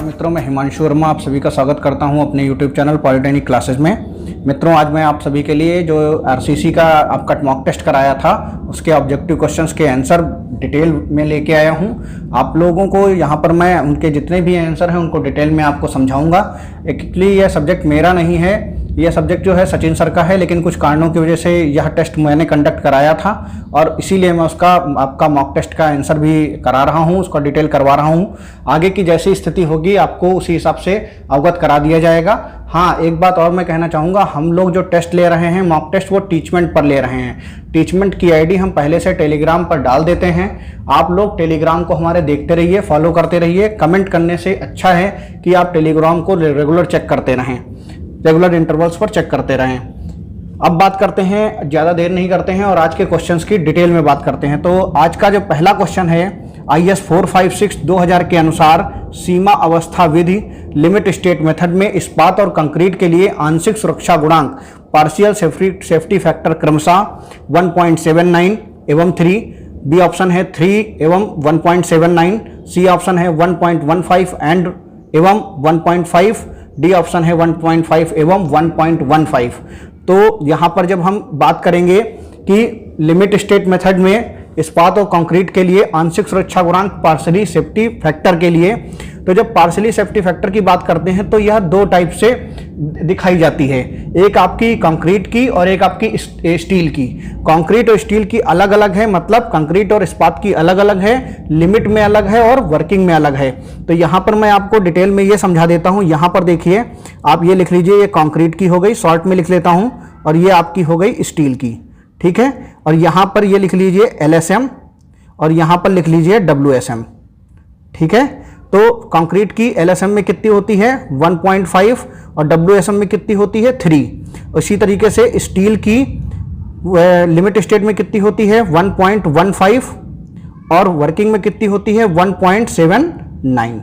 मित्रों, मैं हिमांशु वर्मा आप सभी का स्वागत करता हूं अपने YouTube चैनल पॉलिटेक्निक क्लासेस में। मित्रों, आज मैं आप सभी के लिए जो आरसीसी का आपका मॉक टेस्ट कराया था उसके ऑब्जेक्टिव क्वेश्चंस के आंसर डिटेल में लेके आया हूं। आप लोगों को यहां पर मैं उनके जितने भी आंसर हैं उनको डिटेल में आपको समझाऊंगा। एक्चुअली यह सब्जेक्ट मेरा नहीं है, यह सब्जेक्ट जो है सचिन सर का है, लेकिन कुछ कारणों की वजह से यह टेस्ट मैंने कंडक्ट कराया था और इसीलिए मैं उसका आपका मॉक टेस्ट का आंसर भी करा रहा हूं, उसका डिटेल करवा रहा हूं। आगे की जैसी स्थिति होगी आपको उसी हिसाब से अवगत करा दिया जाएगा। हाँ, एक बात और मैं कहना चाहूँगा, हम लोग जो टेस्ट ले रहे हैं मॉक टेस्ट वो टीचमेंट पर ले रहे हैं। टीचमेंट की आईडी हम पहले से टेलीग्राम पर डाल देते हैं। आप लोग टेलीग्राम को हमारे देखते रहिए, फॉलो करते रहिए। कमेंट करने से अच्छा है कि आप टेलीग्राम को रेगुलर चेक करते रहें, रेगुलर इंटरवल्स पर चेक करते रहें। अब बात करते हैं, ज़्यादा देर नहीं करते हैं और आज के क्वेश्चंस की डिटेल में बात करते हैं। तो आज का जो पहला क्वेश्चन है, IS 456 2000 के अनुसार सीमा अवस्था विधि लिमिट स्टेट मेथड में इस्पात और कंक्रीट के लिए आंशिक सुरक्षा गुणांक पार्शियल सेफ्टी फैक्टर क्रमशः 1.79 एवं 3, बी ऑप्शन है 3 एवं 1.79, सी ऑप्शन है 1.15 एवं 1.5, डी ऑप्शन है 1.5 एवं 1.15। तो यहाँ पर जब हम बात करेंगे कि लिमिट स्टेट मेथड में इस्पात और कंक्रीट के लिए आंशिक सुरक्षा गुणांक पार्शियली सेफ्टी फैक्टर के लिए, तो जब पार्शियली सेफ्टी फैक्टर की बात करते हैं तो यह दो टाइप से दिखाई जाती है, एक आपकी कंक्रीट की और एक आपकी स्टील की। कंक्रीट और स्टील की अलग अलग है, मतलब कंक्रीट और इस्पात की अलग अलग है, लिमिट में अलग है और वर्किंग में अलग है। तो यहाँ पर मैं आपको डिटेल में ये समझा देता हूँ। यहाँ पर देखिए, आप ये लिख लीजिए, ये कंक्रीट की हो गई, शॉर्ट में लिख लेता हूँ, और ये आपकी हो गई स्टील की, ठीक है। और यहाँ पर ये लिख लीजिए LSM और यहाँ पर लिख लीजिए WSM, ठीक है। तो कंक्रीट की LSM में कितनी होती है 1.5 और WSM में कितनी होती है 3। इसी तरीके से स्टील की लिमिट स्टेट में कितनी होती है 1.15 और वर्किंग में कितनी होती है 1.79,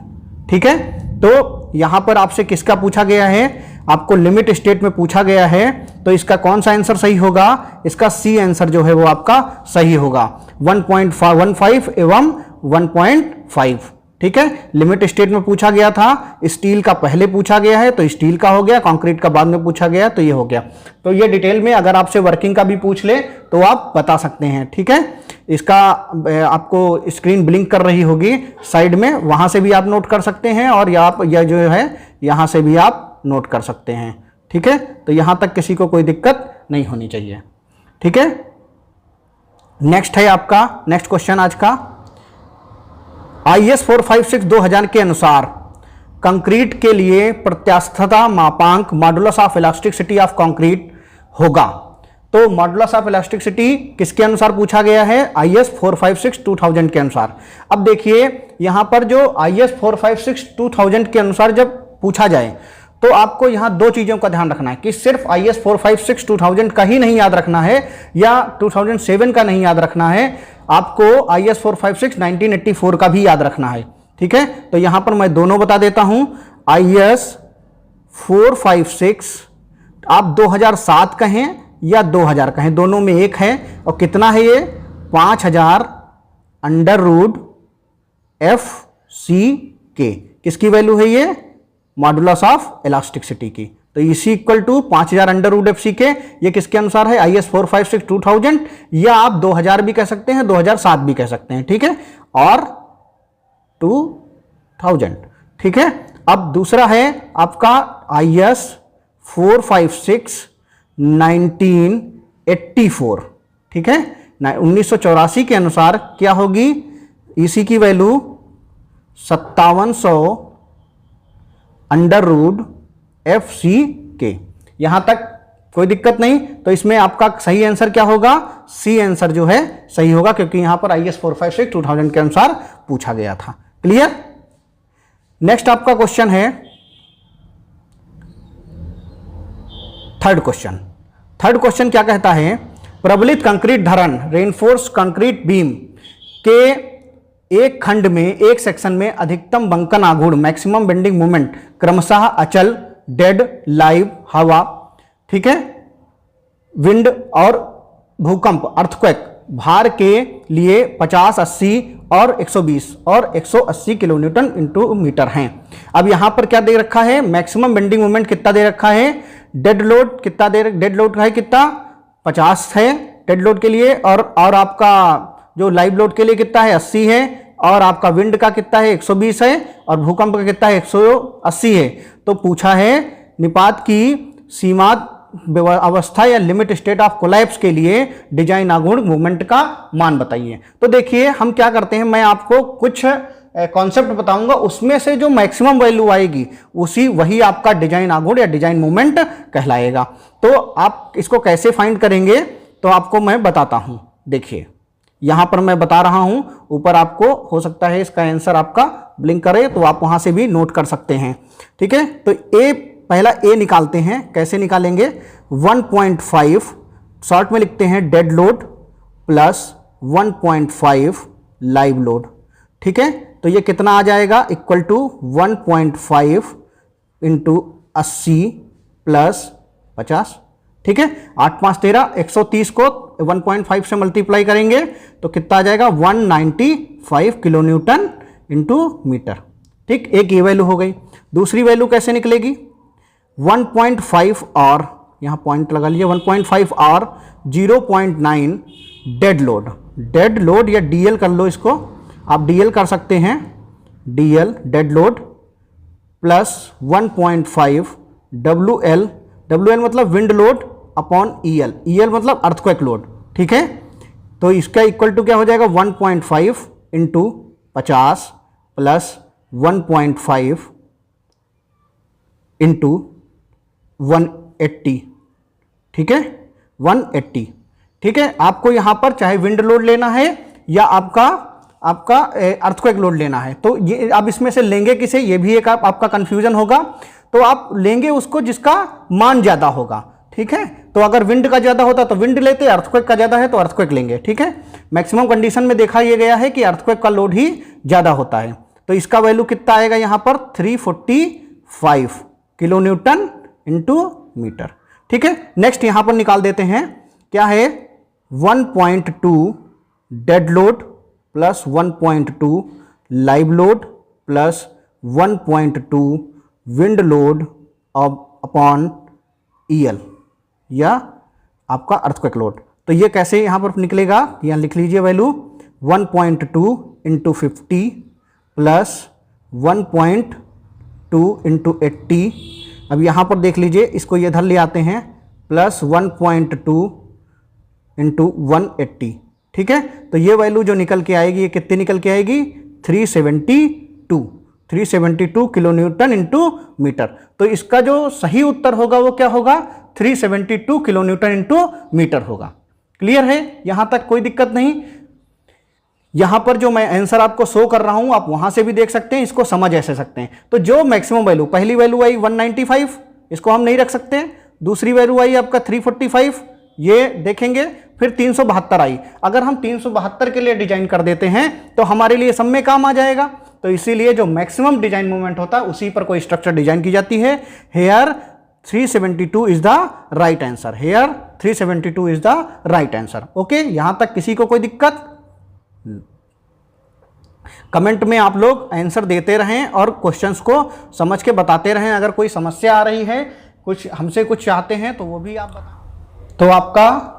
ठीक है। तो यहाँ पर आपसे किसका पूछा गया है, आपको लिमिट स्टेट में पूछा गया है, तो इसका कौन सा आंसर सही होगा, इसका सी आंसर जो है वो आपका सही होगा, 1.15 एवं 1.5, ठीक है। लिमिट स्टेट में पूछा गया था, स्टील का पहले पूछा गया है तो स्टील का हो गया, कंक्रीट का बाद में पूछा गया तो ये हो गया। तो ये डिटेल में अगर आपसे वर्किंग का भी पूछ ले तो आप बता सकते हैं, ठीक है। इसका आपको स्क्रीन ब्लिंक कर रही होगी साइड में, वहां से भी आप नोट कर सकते हैं और यह जो है यहाँ से भी आप नोट कर सकते हैं, ठीक है। तो यहां तक किसी को कोई दिक्कत नहीं होनी चाहिए, ठीक है। नेक्स्ट है आपका नेक्स्ट क्वेश्चन आज का, IS 456 2000 के अनुसार कंक्रीट के लिए प्रत्यास्थता मापांक modulus of elasticity of concrete होगा। तो मॉडुलस ऑफ इलास्टिसिटी किसके अनुसार पूछा गया है, IS 456 2000 के अनुसार। अब देखिए यहां पर जो IS 456 2000 के अनुसार जब पूछा जाए तो आपको यहां दो चीजों का ध्यान रखना है कि सिर्फ IS 456 2000 का ही नहीं याद रखना है या 2007 का नहीं याद रखना है, आपको IS 456 1984 का भी याद रखना है, ठीक है। तो यहां पर मैं दोनों बता देता हूं, IS 456 आप 2007 कहें या 2000 कहें, दोनों में एक है। और कितना है ये 5000 √FC किसकी वैल्यू है ये, मॉडुलस ऑफ इलास्टिसिटी की। तो इसी इक्वल टू 5000 √FC ये किसके अनुसार है, IS 456 2000, या आप 2000 भी कह सकते हैं, 2007 भी कह सकते हैं, ठीक है, और 2000, ठीक है। अब दूसरा है आपका IS 456 1984, ठीक है। 1984 के अनुसार क्या होगी, इसी की वैल्यू 5700 √FC। यहां तक कोई दिक्कत नहीं। तो इसमें आपका सही आंसर क्या होगा, सी आंसर जो है सही होगा, क्योंकि यहां पर IS 456 2000 के अनुसार पूछा गया था। क्लियर। नेक्स्ट आपका क्वेश्चन है थर्ड क्वेश्चन क्या कहता है, प्रबलित कंक्रीट धरन रेनफोर्स कंक्रीट बीम के एक खंड में एक सेक्शन में अधिकतम बंकन आघूर्ण मैक्सिमम बेंडिंग मोमेंट क्रमशः अचल, डेड, लाइव, हवा, ठीक है, विंड और भूकंप अर्थक्वेक भार के लिए 50, 80 और 120 और 180 किलो न्यूटन इंटू मीटर हैं। अब यहाँ पर क्या दे रखा है, मैक्सिमम बेंडिंग मोमेंट कितना दे रखा है, डेड लोड कितना डेड लोड का है कितना 50 है डेड लोड के लिए, और आपका जो लाइव लोड के लिए कितना है 80 है, और आपका विंड का कितना है 120 है, और भूकंप का कितना है 180 है। तो पूछा है निपात की सीमा अवस्था या लिमिट स्टेट ऑफ कोलैप्स के लिए डिजाइन आघूर्ण मूवमेंट का मान बताइए। तो देखिए हम क्या करते हैं, मैं आपको कुछ कॉन्सेप्ट बताऊंगा, उसमें से जो मैक्सिमम वैल्यू आएगी वही आपका डिजाइन आघूर्ण या डिजाइन मूवमेंट कहलाएगा। तो आप इसको कैसे फाइंड करेंगे तो आपको मैं बताता हूं। देखिए यहां पर मैं बता रहा हूं, ऊपर आपको हो सकता है इसका आंसर आपका ब्लिंक करे तो आप वहां से भी नोट कर सकते हैं। ठीक है, तो पहला ए निकालते हैं। कैसे निकालेंगे, 1.5 शॉर्ट में लिखते हैं dead load plus 1.5 live load. ठीक है, तो ये कितना आ जाएगा, इक्वल टू 1.5 इंटू 80 प्लस 50। ठीक है, 8 5 13, 130 को 1.5 से मल्टीप्लाई करेंगे तो कितना आ जाएगा 195 किलो न्यूटन इंटू मीटर। ठीक, एक ये वैल्यू हो गई। दूसरी वैल्यू कैसे निकलेगी, 1.5 और यहाँ पॉइंट लगा लीजिए, 1.5 और 0.9 डेड लोड। डेड लोड या डीएल कर लो, इसको आप डीएल कर सकते हैं, DL dead load plus 1.5 WL, WL मतलब wind load upon EL, EL मतलब अर्थक्वेक लोड। ठीक है, तो इसका इक्वल टू क्या हो जाएगा 1.5 इंटू 50 प्लस 1.5 इंटू 180। ठीक है, 180। ठीक है, आपको यहां पर चाहे विंड लोड लेना है या आपका अर्थक्वेक लोड लेना है, तो ये आप इसमें से लेंगे किसे, ये भी एक आपका कंफ्यूजन होगा। तो आप लेंगे उसको जिसका मान ज्यादा होगा। ठीक है, तो अगर विंड का ज्यादा होता तो विंड लेते, अर्थक्वेक का ज्यादा है तो अर्थक्वेक लेंगे। ठीक है, मैक्सिमम कंडीशन में देखा यह गया है कि अर्थक्वेक का लोड ही ज्यादा होता है। तो इसका वैल्यू कितना आएगा यहां पर 345 किलो न्यूटन इंटू मीटर। ठीक है, नेक्स्ट यहां पर निकाल देते हैं, क्या है 1.2 dead load plus 1.2 live load plus 1.2 wind load upon EL या आपका अर्थक्वेक लोड। तो ये कैसे यहां पर निकलेगा, यहां लिख लीजिए वैल्यू 1.2 इंटू 50 प्लस 1.2 इंटू 80। अब यहां पर देख लीजिए, इसको ये इधर ले आते हैं, प्लस 1.2 इंटू 180। ठीक है, तो ये वैल्यू जो निकल के आएगी, ये कितनी निकल के आएगी 372 किलो न्यूटन इंटू मीटर। तो इसका जो सही उत्तर होगा वो क्या होगा, 372 किलो न्यूटन इंटू मीटर होगा। क्लियर है, यहां तक कोई दिक्कत नहीं। यहां पर जो मैं आंसर आपको शो कर रहा हूं, आप वहां से भी देख सकते हैं, इसको समझ ऐसे सकते हैं। तो जो मैक्सिमम वैल्यू, पहली वैल्यू आई 195, इसको हम नहीं रख सकते। दूसरी वैल्यू आई आपका 345, ये देखेंगे। फिर 372 आई, अगर हम 372 के लिए डिजाइन कर देते हैं तो हमारे लिए सब में काम आ जाएगा। तो इसीलिए जो मैक्सिमम डिजाइन मूवमेंट होता है उसी पर कोई स्ट्रक्चर डिजाइन की जाती है। Here 372 is the right answer, here 372 is the right answer. Okay, यहां तक किसी को कोई दिक्कत? कमेंट में आप लोग आंसर देते रहें और क्वेश्चंस को समझ के बताते रहें। अगर कोई समस्या आ रही है, कुछ हमसे कुछ चाहते हैं तो वो भी आप बताएं। तो आपका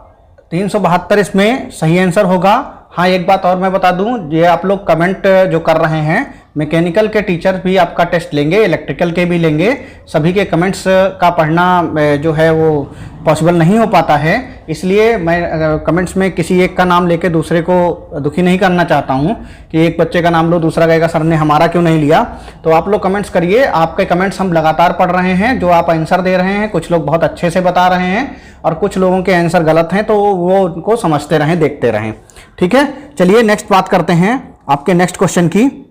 372 इसमें सही आंसर होगा। हाँ, एक बात और मैं बता दूं, ये आप लोग कमेंट जो कर रहे हैं, मैकेनिकल के टीचर भी आपका टेस्ट लेंगे, इलेक्ट्रिकल के भी लेंगे। सभी के कमेंट्स का पढ़ना जो है वो पॉसिबल नहीं हो पाता है, इसलिए मैं कमेंट्स में किसी एक का नाम लेके दूसरे को दुखी नहीं करना चाहता हूं कि एक बच्चे का नाम लो, दूसरा कहेगा सर ने हमारा क्यों नहीं लिया। तो आप लोग कमेंट्स करिए, आपके कमेंट्स हम लगातार पढ़ रहे हैं। जो आप आंसर दे रहे हैं, कुछ लोग बहुत अच्छे से बता रहे हैं और कुछ लोगों के आंसर गलत हैं, तो वो उनको समझते रहें, देखते रहें। ठीक है, चलिए नेक्स्ट बात करते हैं आपके नेक्स्ट क्वेश्चन की।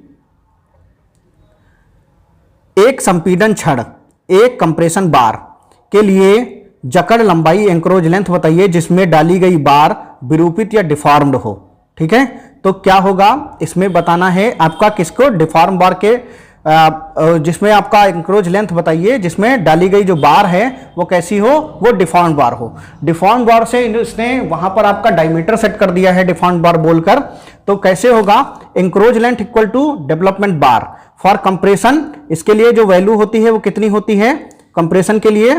एक संपीड़न छड़ एक कंप्रेशन बार के लिए जकड़ लंबाई एंक्रोज लेंथ बताइए जिसमें डाली गई बार विरूपित या डिफॉर्म्ड हो। ठीक है, तो क्या होगा इसमें बताना है आपका, किसको, डिफॉर्म बार के जिसमें आपका इंक्रोज लेंथ बताइए, जिसमें डाली गई जो बार है वो कैसी हो, वो डिफॉर्म्ड बार हो। डिफॉर्म्ड बार से इसने वहां पर आपका डायमीटर सेट कर दिया है डिफॉर्म्ड बार बोलकर, तो कैसे होगा, anchorage length equal to development bar. For compression इसके लिए जो वैल्यू होती है वो कितनी होती है, कंप्रेशन के लिए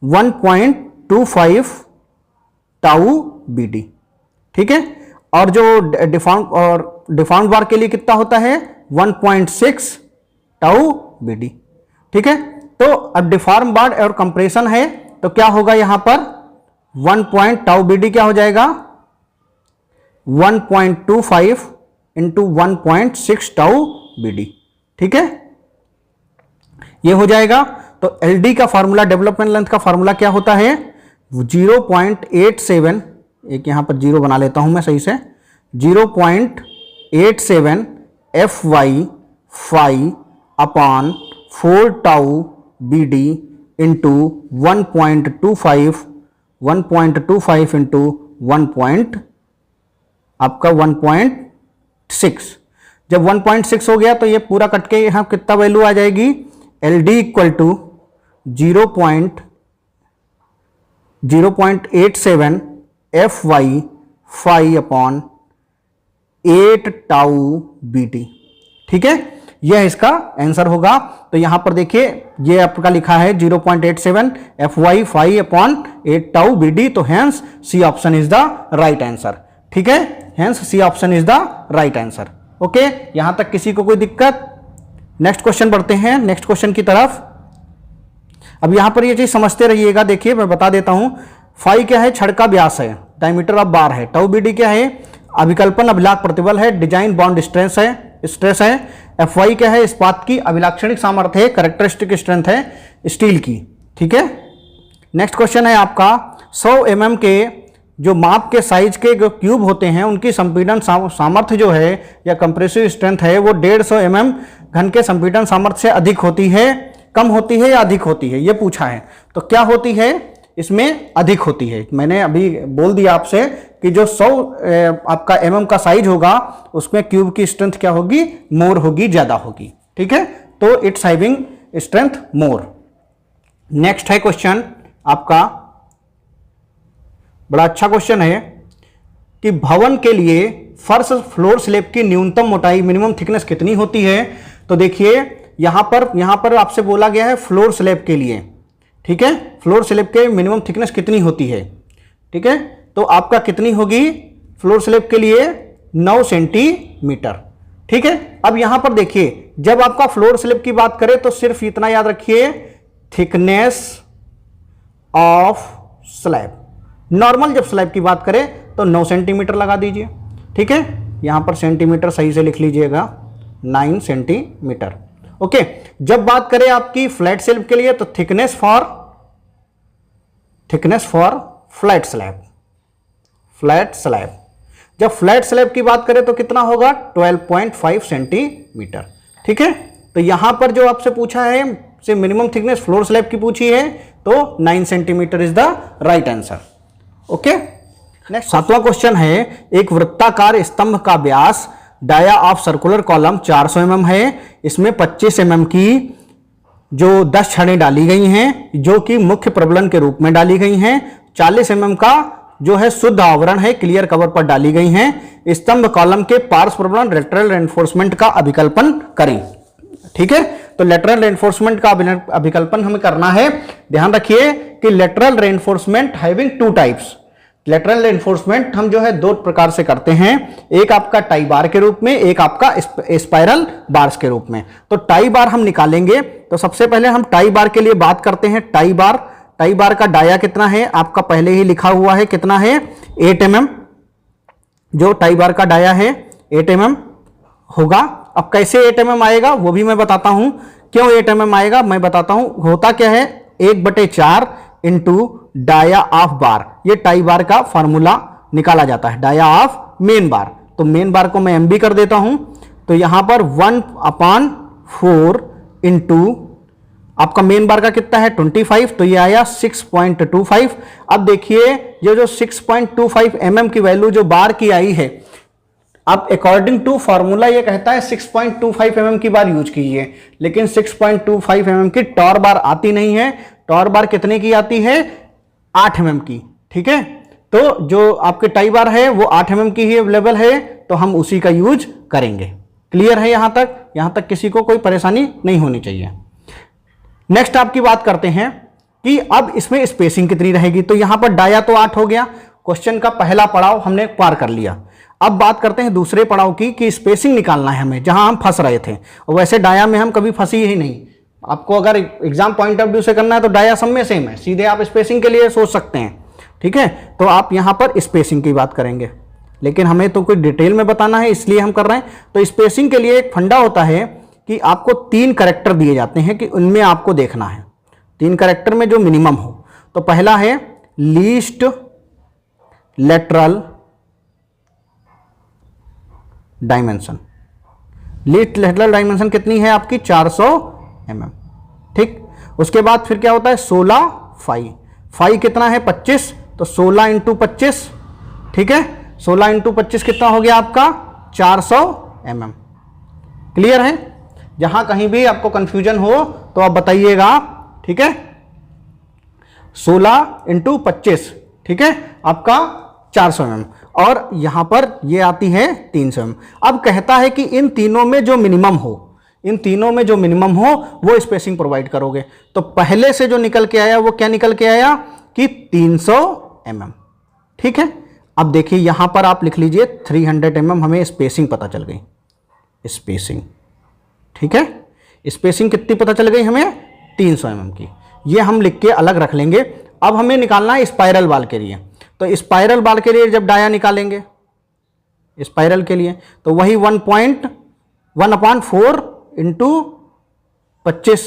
1.25 टाउ बीडी, ठीक है। और जो डिफॉर्म्ड बार के लिए कितना होता है, 1.6 टाउ बीडी, ठीक है। तो अब डिफॉर्म बार और कंप्रेशन है तो क्या होगा यहां पर 1 टाउ बीडी क्या हो जाएगा, 1.25 इंटू 1.6 टाउ बीडी, ठीक है, ये हो जाएगा। तो एलडी का फॉर्मूला, डेवलपमेंट लेंथ का फॉर्मूला क्या होता है, 0.87, एक यहां पर जीरो बना लेता हूं मैं सही से, 0.87 FY phi upon 4 tau BD into 1.25 into 1.6। जब 1.6 हो गया तो ये पूरा कट के यहां कितना वैल्यू आ जाएगी, LD equal to 0.87 FY phi upon 8 tau BD, ठीक है, यह इसका आंसर होगा। तो यहां पर देखिए ये आपका लिखा है 0.87 FY phi upon 8 tau BD, तो hence C option is the right answer, ठीक है, hence C option is the right answer. Okay, यहां तक किसी को कोई दिक्कत? नेक्स्ट क्वेश्चन बढ़ते हैं, नेक्स्ट क्वेश्चन की तरफ। अब यहां पर ये चीज समझते रहिएगा, देखिए मैं बता देता हूं, फाई क्या है, छड़ का व्यास है, डायमीटर ऑफ बार है, टाउ BD क्या है, अभिकल्पन अभिलाख प्रतिबल है, डिजाइन बॉन्ड स्ट्रेस है, FY क्या है, इस्पात की अभिलाक्षणिक सामर्थ्य है, कैरेक्टरिस्टिक स्ट्रेंथ है स्टील की, ठीक है। नेक्स्ट क्वेश्चन है आपका, 100 mm के जो माप के साइज के जो क्यूब होते हैं उनकी संपीड़न सामर्थ्य जो है या कंप्रेसिव स्ट्रेंथ है वो 150 mm घन के संपीड़न सामर्थ्य से अधिक होती है, कम होती है या अधिक होती है, ये पूछा है। तो क्या होती है, इसमें अधिक होती है। मैंने अभी बोल दिया आपसे कि जो 100 आपका mm का साइज होगा उसमें क्यूब की स्ट्रेंथ क्या होगी, मोर होगी, ज्यादा होगी, ठीक है। तो it's having strength more. Next है क्वेश्चन आपका, बड़ा अच्छा क्वेश्चन है कि भवन के लिए फर्श फ्लोर स्लैब की न्यूनतम मोटाई मिनिमम थिकनेस कितनी होती है। तो देखिए यहां पर आपसे बोला गया है फ्लोर स्लैब के लिए, ठीक है, फ्लोर स्लैब के मिनिमम थिकनेस कितनी होती है, ठीक है। तो आपका कितनी होगी फ्लोर स्लैब के लिए, 9 सेंटीमीटर, ठीक है। अब यहां पर देखिए जब आपका फ्लोर स्लैब की बात करें तो सिर्फ इतना याद रखिए, थिकनेस ऑफ स्लैब। नॉर्मल जब स्लैब की बात करें तो 9 सेंटीमीटर लगा दीजिए, ठीक है, यहां पर सेंटीमीटर सही से लिख लीजिएगा, 9 सेंटीमीटर। ओके, जब बात करें आपकी फ्लैट स्लैब के लिए तो थिकनेस फॉर फ्लैट स्लैब, जब फ्लैट स्लैब की बात करें तो कितना होगा, 12.5 सेंटीमीटर, ठीक है। तो यहां पर जो आपसे पूछा है से मिनिमम थिकनेस फ्लोर स्लैब की पूछी है तो 9 centimetre is the right answer. Okay, next 7वां क्वेश्चन है, एक वृत्ताकार स्तंभ का व्यास dia of circular column 400 mm है, इसमें 25 mm की जो 10 छड़ें डाली गई हैं जो कि मुख्य प्रबलन के रूप में डाली गई हैं, 40 mm का जो है शुद्ध आवरण है क्लियर कवर पर डाली गई हैं। स्तंभ कॉलम के पार्श्व प्रबलन लेटरल रेनफोर्समेंट का अभिकल्पन करें, ठीक है। तो लेटरल रेनफोर्समेंट का अभिकल्पन हमें करना है। ध्यान रखिए कि lateral reinforcement having 2 types. Lateral reinforcement हम जो है 2 प्रकार से करते हैं, एक आपका टाई बार के रूप में, एक आपका स्पाइरल बार्स के रूप में। तो टाई बार हम निकालेंगे, तो सबसे पहले हम टाई बार के लिए बात करते हैं। टाई बार का डाया कितना है, आपका पहले ही लिखा हुआ है, कितना है, 8 mm। जो टाई बार का डाया है 8 mm होगा। अब कैसे 8 mm आएगा वो भी मैं बताता हूं, क्यों 8 mm आएगा मैं बताता हूं। होता क्या है, 1/4 इंटू डाया ऑफ बार, ये टाई बार का फॉर्मूला निकाला जाता है, डाया ऑफ मेन बार। तो मेन बार को मैं MB कर देता हूं, तो यहां पर 1/4 इंटू आपका मेन बार का कितना है 25, तो ये आया 6.25। अब देखिए ये जो 6.25 mm की वैल्यू जो बार की आई है, अब अकॉर्डिंग टू फॉर्मूला ये कहता है 6.25 mm की बार यूज कीजिए, लेकिन 6.25 mm की टॉर बार आती नहीं है। टॉर बार कितने की आती है? 8 mm की। ठीक है, तो जो आपके टाई बार है वो 8 mm की ही अवेलेबल है, तो हम उसी का यूज करेंगे। क्लियर है यहां तक? यहां तक किसी को कोई परेशानी नहीं होनी चाहिए। नेक्स्ट आपकी बात करते हैं कि अब इसमें स्पेसिंग कितनी रहेगी। तो यहां पर डाया तो 8 हो गया, क्वेश्चन का पहला पड़ाव हमने पार कर लिया। अब बात करते हैं दूसरे पड़ाव की कि स्पेसिंग निकालना है हमें, जहां हम फंस रहे थे। और वैसे डाया में हम कभी फंसी ही नहीं। आपको अगर एग्जाम पॉइंट ऑफ व्यू से करना है तो डाया सब में सेम है, सीधे आप स्पेसिंग के लिए सोच सकते हैं। ठीक है, तो आप यहां पर स्पेसिंग की बात करेंगे, लेकिन हमें तो कोई डिटेल में बताना है इसलिए हम कर रहे हैं। तो स्पेसिंग के लिए एक फंडा होता है कि आपको 3 कैरेक्टर दिए जाते हैं कि उनमें आपको देखना है 3 कैरेक्टर में जो मिनिमम हो। तो पहला है least lateral dimension. Least lateral dimension कितनी है आपकी? 400 mm। ठीक, उसके बाद फिर क्या होता है? 16 फाई। फाई कितना है? 25, तो 16 इंटू 25। ठीक है, 16 इंटू 25 कितना हो गया आपका? 400 mm। क्लियर है? जहां कहीं भी आपको कंफ्यूजन हो तो आप बताइएगा। ठीक है, 16 इंटू 25, ठीक है, आपका 400 mm, और यहां पर ये आती है 300 mm। अब कहता है कि इन तीनों में जो मिनिमम हो, इन तीनों में जो मिनिमम हो वो स्पेसिंग प्रोवाइड करोगे। तो पहले से जो निकल के आया वो क्या निकल के आया कि 300 mm। ठीक है, अब देखिए यहां पर आप लिख लीजिए 300 mm, हमें स्पेसिंग पता चल गई। स्पेसिंग, ठीक है, स्पेसिंग कितनी पता चल गई हमें? 300 mm की। ये हम लिख के अलग रख लेंगे। अब हमें निकालना है स्पाइरल बाल के लिए। तो स्पाइरल बाल के लिए जब डाया निकालेंगे स्पाइरल के लिए, तो वही 1.1/4 इंटू 25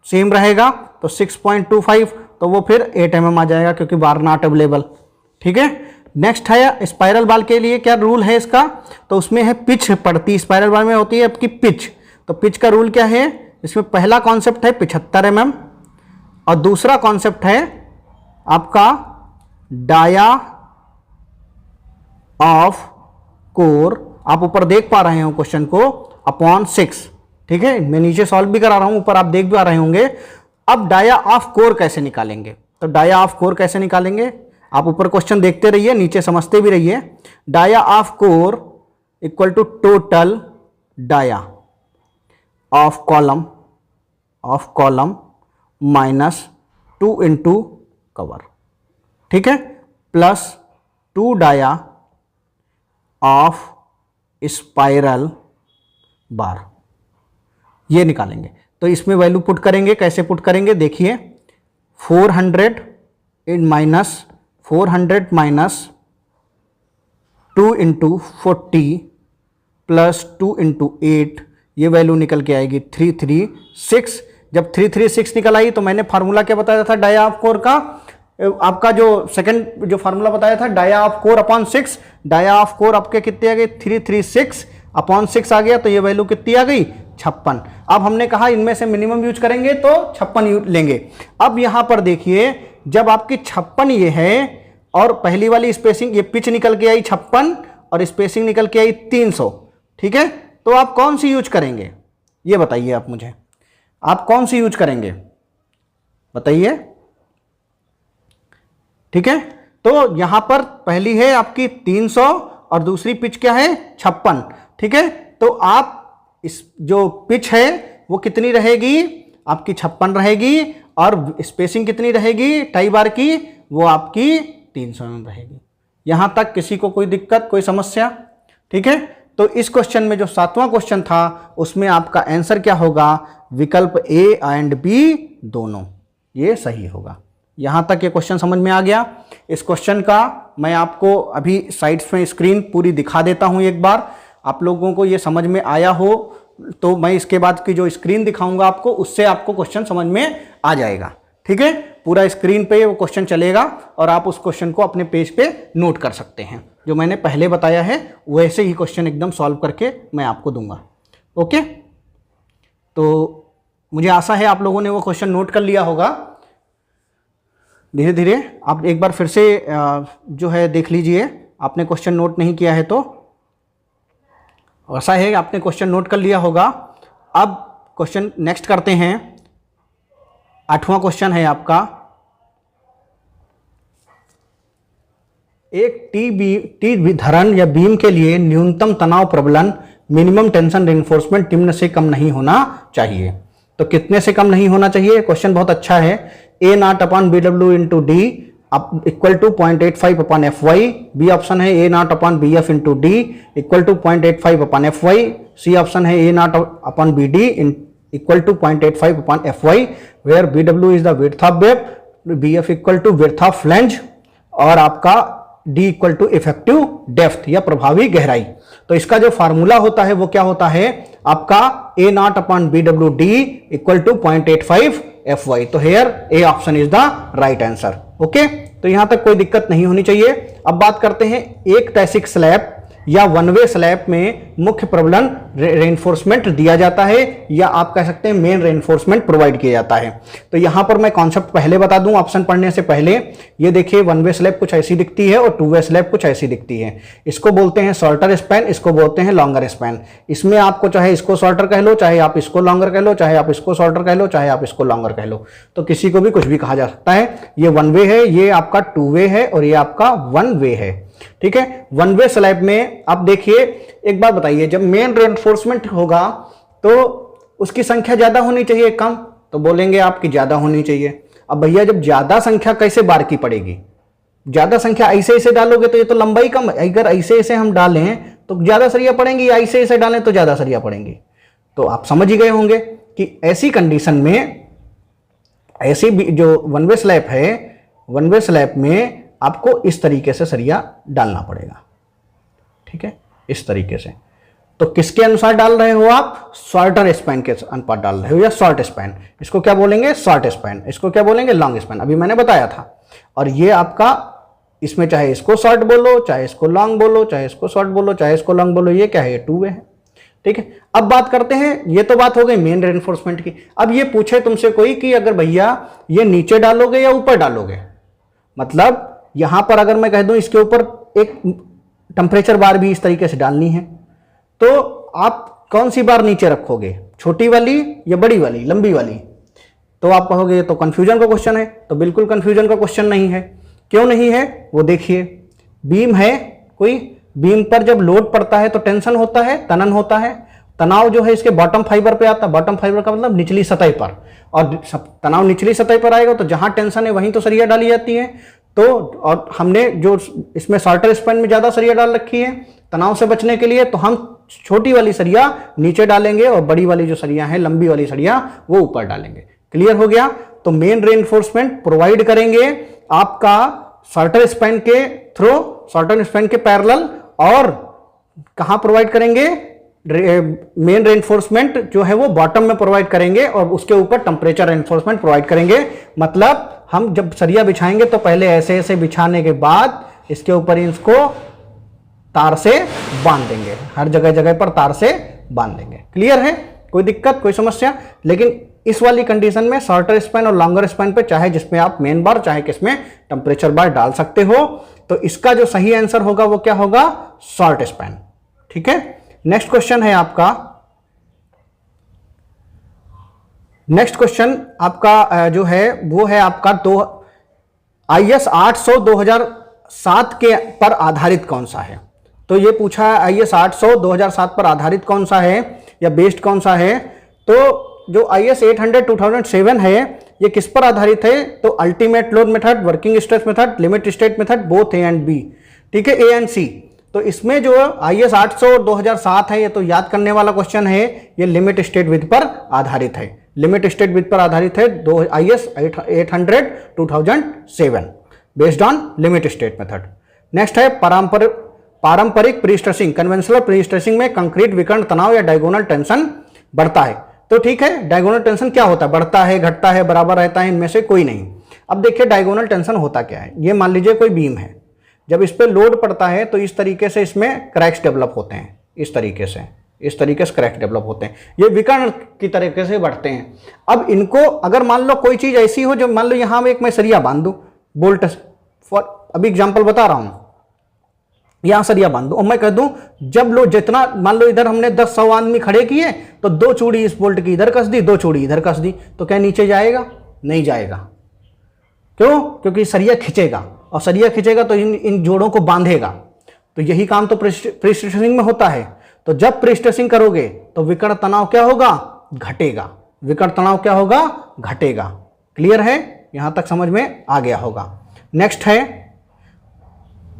सेम रहेगा, तो 6.25, तो वो फिर 8 mm आ जाएगा क्योंकि बार नॉट अवेलेबल। ठीक है, नेक्स्ट है स्पाइरल बाल के लिए क्या रूल है इसका? तो उसमें है पिच पड़ती, स्पाइरल बाल में होती है आपकी पिच। तो पिच का रूल क्या है? इसमें पहला कॉन्सेप्ट है 75 mm, और दूसरा कॉन्सेप्ट है आपका डाया ऑफ कोर। आप ऊपर देख पा रहे हो क्वेश्चन को, अपॉन 6। ठीक है, मैं नीचे सॉल्व भी करा रहा हूं, ऊपर आप देख भी आ रहे होंगे। अब डाया ऑफ कोर कैसे निकालेंगे? तो डाया ऑफ कोर कैसे निकालेंगे? आप ऊपर क्वेश्चन देखते रहिए, नीचे समझते भी रहिए। Dia of core equal to total dia of column minus 2 into cover. ठीक है, plus 2 dia of spiral bar, ये निकालेंगे। तो इसमें वैल्यू पुट करेंगे, कैसे पुट करेंगे देखिए। 400 माइनस 2 इंटू 40 प्लस 2 इंटू 8, ये वैल्यू निकल के आएगी 336। जब 336 निकल आई तो मैंने फार्मूला क्या बताया था डाया ऑफ कोर का? आपका जो सेकंड जो फार्मूला बताया था dia of core upon 6। Dia of core आपके कितने आ गए? 336 अपॉन 6 आ गया, तो ये वैल्यू कितनी आ गई? 56। अब हमने कहा इनमें से मिनिमम यूज करेंगे तो 56 लेंगे। अब यहां पर देखिए, जब आपकी 56 ये है और पहली वाली स्पेसिंग ये पिच निकल के आई 56 और स्पेसिंग निकल के आई 300। ठीक है, तो आप कौन सी यूज करेंगे ये बताइए आप मुझे, आप कौन सी यूज करेंगे बताइए। ठीक है, तो यहां पर पहली है आपकी 300 और दूसरी पिच क्या है? 56। ठीक है, तो आप इस जो पिच है वो कितनी रहेगी? आपकी 56 रहेगी, और स्पेसिंग कितनी रहेगी टाई बार की? वो आपकी 300 mm रहेगी। यहां तक किसी को कोई दिक्कत, कोई समस्या? ठीक है, तो इस क्वेश्चन में जो 7वां क्वेश्चन था उसमें आपका आंसर क्या होगा? विकल्प ए एंड बी दोनों, ये सही होगा। यहां तक ये क्वेश्चन समझ में आ गया। इस क्वेश्चन का मैं आपको अभी साइड्स में स्क्रीन पूरी दिखा देता हूं एक बार, आप लोगों को ये समझ में आया हो तो मैं इसके बाद की जो स्क्रीन दिखाऊंगा आपको, उससे आपको क्वेश्चन समझ में आ जाएगा। ठीक है, पूरा स्क्रीन पे वो क्वेश्चन चलेगा और आप उस क्वेश्चन को अपने पेज पे नोट कर सकते हैं। जो मैंने पहले बताया है वैसे ही क्वेश्चन एकदम सॉल्व करके मैं आपको दूंगा। ओके, तो मुझे आशा है आप लोगों ने वो क्वेश्चन नोट कर लिया होगा। धीरे धीरे आप एक बार फिर से जो है देख लीजिए, आपने क्वेश्चन नोट नहीं किया है तो। ऐसा है, आपने क्वेश्चन नोट कर लिया होगा। अब क्वेश्चन नेक्स्ट करते हैं। 8वां क्वेश्चन है आपका, एक टी धरण या बीम के लिए न्यूनतम तनाव प्रबलन मिनिमम टेंशन रिइंफोर्समेंट निम्न से कम नहीं होना चाहिए। तो कितने से कम नहीं होना चाहिए? क्वेश्चन बहुत अच्छा है। A naught upon B W into D equal to 0.85 upon F Y. B option है A naught upon B F into D equal to 0.85 upon F Y. C option है A naught upon B D equal to 0.85 upon F Y, where B W is the width of web, B F equal to width of flange, और आपका D equal to effective depth या प्रभावी गहराई। तो इसका जो formula होता है वो क्या होता है आपका, A naught upon B W D equal to 0.85 F Y. तो here A option is the right answer. Okay, तो यहां तक कोई दिक्कत नहीं होनी चाहिए। अब बात करते हैं, एक टैसिक स्लैब या वन वे स्लैब में मुख्य प्रबलन रेइंफोर्समेंट दिया जाता है, या आप कह सकते हैं मेन रेइंफोर्समेंट प्रोवाइड किया जाता है। तो यहां पर मैं कॉन्सेप्ट पहले बता दूं ऑप्शन पढ़ने से पहले। ये देखिए, वन वे स्लैब कुछ ऐसी दिखती है और टू वे स्लैब कुछ ऐसी दिखती है। इसको बोलते हैं शॉर्टर स्पैन, इसको बोलते हैं लॉन्गर स्पैन। इसमें आपको चाहे इसको शॉर्टर कह लो, चाहे आप इसको लॉन्गर कह लो, चाहे आप इसको शॉर्टर कह लो, चाहे आप इसको लॉन्गर कह लो, तो किसी को भी कुछ भी कहा जा सकता है। ये वन वे है, ये आपका टू वे है, और ये आपका वन वे है। ठीक है, वन वे स्लैब में आप देखिए, एक बात बताइए, जब मेन रेइंफोर्समेंट होगा तो उसकी संख्या ज्यादा होनी चाहिए कम? तो बोलेंगे आपकी ज्यादा होनी चाहिए। अब भैया जब ज्यादा संख्या कैसे बार की पड़ेगी? ज्यादा संख्या ऐसे ऐसे डालोगे तो ये तो लंबाई कम, अगर ऐसे ऐसे हम डालें तो ज्यादा सरिया पड़ेंगी, ऐसे ऐसे डालें तो ज्यादा सरिया पड़ेंगी। तो आप समझ ही गए होंगे कि ऐसी कंडीशन में, ऐसी जो वन वे स्लैब है, वन वे स्लैब में आपको इस तरीके से सरिया डालना पड़ेगा। ठीक है, इस तरीके से। तो किसके अनुसार डाल रहे हो आप? शॉर्टर स्पैन के अनुपात डाल रहे हो, या शॉर्ट स्पैन। इसको क्या बोलेंगे? Short span. इसको क्या बोलेंगे? Long span. अभी मैंने बताया था। और ये आपका, इसमें चाहे इसको शॉर्ट बोलो, चाहे इसको लॉन्ग बोलो, चाहे इसको शॉर्ट बोलो, चाहे इसको लॉन्ग बोलो, ये क्या है? ये टू वे है। ठीक है, अब बात करते हैं, ये तो बात हो गई मेन रेइंफोर्समेंट की। अब ये पूछे तुमसे कोई कि अगर भैया ये नीचे डालोगे या ऊपर डालोगे, मतलब यहां पर अगर मैं कह दूं इसके ऊपर एक टेम्परेचर बार भी इस तरीके से डालनी है, तो आप कौन सी बार नीचे रखोगे? छोटी वाली या बड़ी वाली, लंबी वाली? तो आप कहोगे तो कंफ्यूजन का क्वेश्चन है। तो बिल्कुल कंफ्यूजन का क्वेश्चन नहीं है। क्यों नहीं है वो देखिए, बीम है कोई, बीम पर जब लोड पड़ता है तो टेंशन होता है, तनन होता है। तनाव जो है इसके बॉटम फाइबर पे आता है। बॉटम फाइबर का मतलब निचली सतह पर, और तनाव निचली सतह पर आएगा तो जहां टेंशन है वहीं तो सरिया डाली जाती है। तो और हमने जो इसमें शॉर्टर स्पैन में ज्यादा सरिया डाल रखी है तनाव से बचने के लिए, तो हम छोटी वाली सरिया नीचे डालेंगे और बड़ी वाली जो सरिया है, लंबी वाली सरिया, वो ऊपर डालेंगे। क्लियर हो गया? तो मेन रेइंफोर्समेंट प्रोवाइड करेंगे आपका शॉर्टर स्पैन के थ्रू, शॉर्टर स्पैन के पैरेलल, और कहां प्रोवाइड करेंगे? मेन रेइंफोर्समेंट जो है वो बॉटम में प्रोवाइड करेंगे, और उसके ऊपर टेम्परेचर रेइंफोर्समेंट प्रोवाइड करेंगे। मतलब हम जब सरिया बिछाएंगे तो पहले ऐसे ऐसे बिछाने के बाद इसके ऊपर इसको तार से बांध देंगे, हर जगह जगह पर तार से बांध देंगे। क्लियर है? कोई दिक्कत, कोई समस्या? लेकिन इस वाली कंडीशन में शॉर्टर स्पैन और लॉन्गर स्पैन पे, चाहे जिसमें आप मेन बार चाहे किसमें टेम्परेचर बार डाल सकते हो। तो इसका जो सही आंसर होगा वो क्या होगा? Short span. ठीक है, नेक्स्ट क्वेश्चन है आपका, नेक्स्ट क्वेश्चन आपका जो है वो है आपका IS 800 2007 के पर आधारित कौन सा है? तो ये पूछा है IS 800 2007 पर आधारित कौन सा है या बेस्ड कौन सा है? तो जो IS 800 2007 है ये किस पर आधारित है? तो ultimate load method, working stress method, limit state method, both A and B. ठीक है, ए एंड सी। तो इसमें जो IS 800 2007 है ये तो याद करने वाला क्वेश्चन है, ये लिमिट स्टेट विध पर आधारित है। लिमिट स्टेट विध पर आधारित है IS 800 2007 based on limit state method. Next है पारंपरिक pre stressing, conventional pre stressing में कंक्रीट विकर्ण तनाव या डायगोनल टेंशन बढ़ता है। तो ठीक है, डायगोनल टेंशन क्या होता है? बढ़ता है, घटता है, बराबर रहता है, इनमें से कोई नहीं। अब देखिए डायगोनल टेंशन होता क्या है। ये मान लीजिए कोई बीम है, जब इस पर लोड पड़ता है तो इस तरीके से इसमें क्रैक्स डेवलप होते हैं, इस तरीके से क्रैक्स डेवलप होते हैं, ये विकर्ण की तरीके से बढ़ते हैं। अब इनको अगर मान लो कोई चीज ऐसी हो, जो मान लो यहां एक मैं सरिया बांध दूं बोल्ट, फॉर अभी एग्जांपल बता रहा हूं, यहां सरिया बांध दो और मैं कह दूं जब लो जितना मान लो इधर हमने 10-100 आदमी खड़े किए तो 2 चूड़ी इस बोल्ट की इधर कस दी, 2 चूड़ी इधर कस दी, तो क्या नीचे जाएगा? नहीं जाएगा। क्यों? क्योंकि सरिया खिंचेगा और सरिया खिंचेगा तो इन जोड़ों को बांधेगा। तो यही काम तो प्री-स्ट्रेसिंग में होता है। तो जब प्री-स्ट्रेसिंग करोगे तो विकर्ण तनाव क्या होगा? घटेगा। विकर्ण तनाव क्या होगा? घटेगा। क्लियर है? यहां तक समझ में आ गया होगा। नेक्स्ट है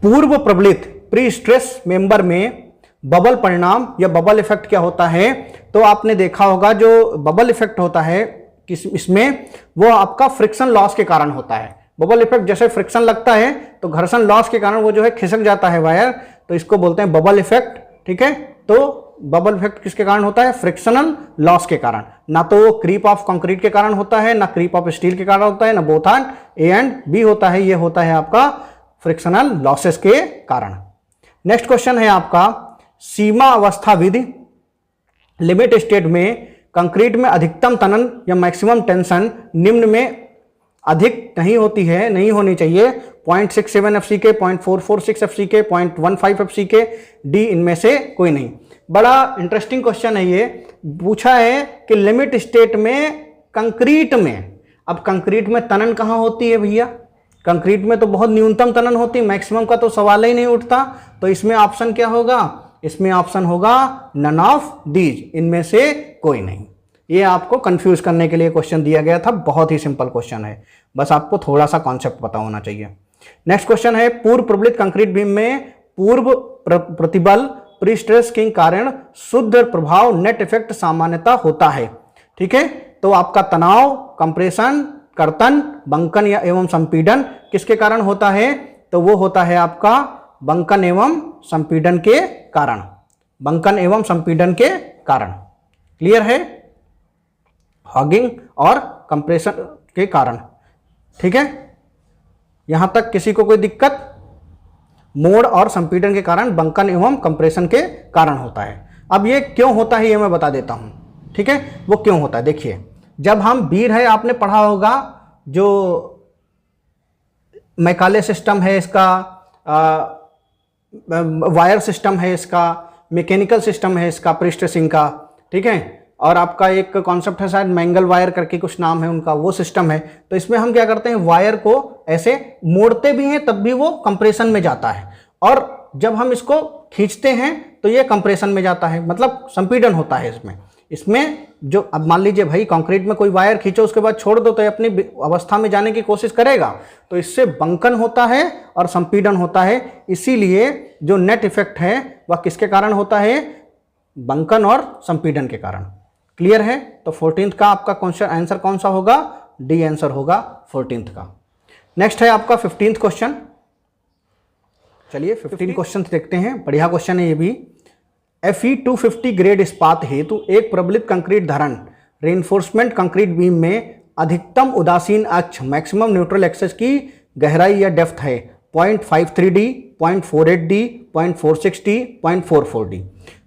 पूर्व प्रबलित प्री स्ट्रेस मेंबर में बबल परिणाम या बबल इफेक्ट क्या होता है? तो आपने देखा होगा जो बबल इफेक्ट होता है इसमें वो आपका फ्रिक्शन लॉस के कारण होता है। बबल इफेक्ट जैसे फ्रिक्शन लगता है तो घर्षण लॉस के कारण वो जो है खिसक जाता है वायर, तो इसको बोलते हैं बबल इफेक्ट। ठीक है, तो बबल इफेक्ट किसके कारण होता है? फ्रिक्शनल लॉस के कारण। ना तो वो क्रीप ऑफ कंक्रीट के कारण होता है, ना क्रीप ऑफ स्टील के कारण होता है, ना both are A and B होता है। ये होता है आपका फ्रिक्शनल लॉसेस के कारण। नेक्स्ट क्वेश्चन है आपका सीमा अवस्था विधि। लिमिट स्टेट में कंक्रीट में अधिकतम तनन या मैक्सिमम टेंशन निम्न में अधिक नहीं होती है, नहीं होनी चाहिए। 0.67 FCK, 0.446 FCK, 0.15 FCK, डी इनमें से कोई नहीं। बड़ा इंटरेस्टिंग क्वेश्चन है ये। पूछा है कि लिमिट स्टेट में कंक्रीट में, अब कंक्रीट में तनन कहां होती है भैया? कंक्रीट में तो बहुत न्यूनतम तनन होती है, मैक्सिमम का तो सवाल ही नहीं उठता। तो इसमें ऑप्शन क्या होगा? इसमें ऑप्शन होगा नन ऑफ दीज, इनमें से कोई नहीं। ये आपको कंफ्यूज करने के लिए क्वेश्चन दिया गया था। बहुत ही सिंपल क्वेश्चन है, बस आपको थोड़ा सा कॉन्सेप्ट पता होना चाहिए। नेक्स्ट क्वेश्चन है पूर्व प्रबलित कंक्रीट बीम में पूर्व प्रतिबल प्री स्ट्रेस के कारण शुद्ध प्रभाव नेट इफेक्ट सामान्यता होता है। ठीक है, तो आपका तनाव, कंप्रेशन, कर्तन, बंकन या एवं संपीडन किसके कारण होता है? तो वो होता है आपका बंकन एवं संपीडन के कारण। बंकन एवं संपीडन के कारण। क्लियर है? हॉगिंग और कंप्रेशन के कारण। ठीक है, यहां तक किसी को कोई दिक्कत? मोड़ और संपीडन के कारण, बंकन एवं कंप्रेशन के कारण होता है। अब ये क्यों होता है ये मैं बता देता हूं। ठीक है, वो क्यों होता है देखिए। जब हम बीर है, आपने पढ़ा होगा जो मैकाले सिस्टम है इसका, वायर सिस्टम है इसका, मैकेनिकल सिस्टम है इसका प्री स्ट्रेसिंग का। ठीक है, और आपका एक कॉन्सेप्ट है शायद मैंगल वायर करके कुछ नाम है उनका, वो सिस्टम है। तो इसमें हम क्या करते हैं, वायर को ऐसे मोड़ते भी हैं तब भी वो कंप्रेशन में जाता है, और जब हम इसको खींचते हैं तो ये कंप्रेशन में जाता है, मतलब संपीडन होता है इसमें जो अब मान लीजिए भाई कंक्रीट में कोई वायर खींचो उसके बाद छोड़ दो तो ये अपनी अवस्था में जाने की कोशिश करेगा, तो इससे बंकन होता है और संपीडन होता है। इसीलिए जो नेट इफेक्ट है वह किसके कारण होता है? बंकन और संपीडन के कारण। क्लियर है? तो 14th का आपका क्वेश्चन आंसर कौन सा होगा? डी आंसर होगा 14th का। नेक्स्ट है आपका 15th क्वेश्चन। चलिए 15 क्वेश्चन देखते हैं, बढ़िया क्वेश्चन है ये भी। Fe 250 ग्रेड इस्पात हेतु एक प्रबलित कंक्रीट धरण रेनफोर्समेंट कंक्रीट बीम में अधिकतम उदासीन अक्ष मैक्सिमम न्यूट्रल एक्सेस की गहराई या डेप्थ है 0.53D, 0.48D, 0.46D, 0.44D।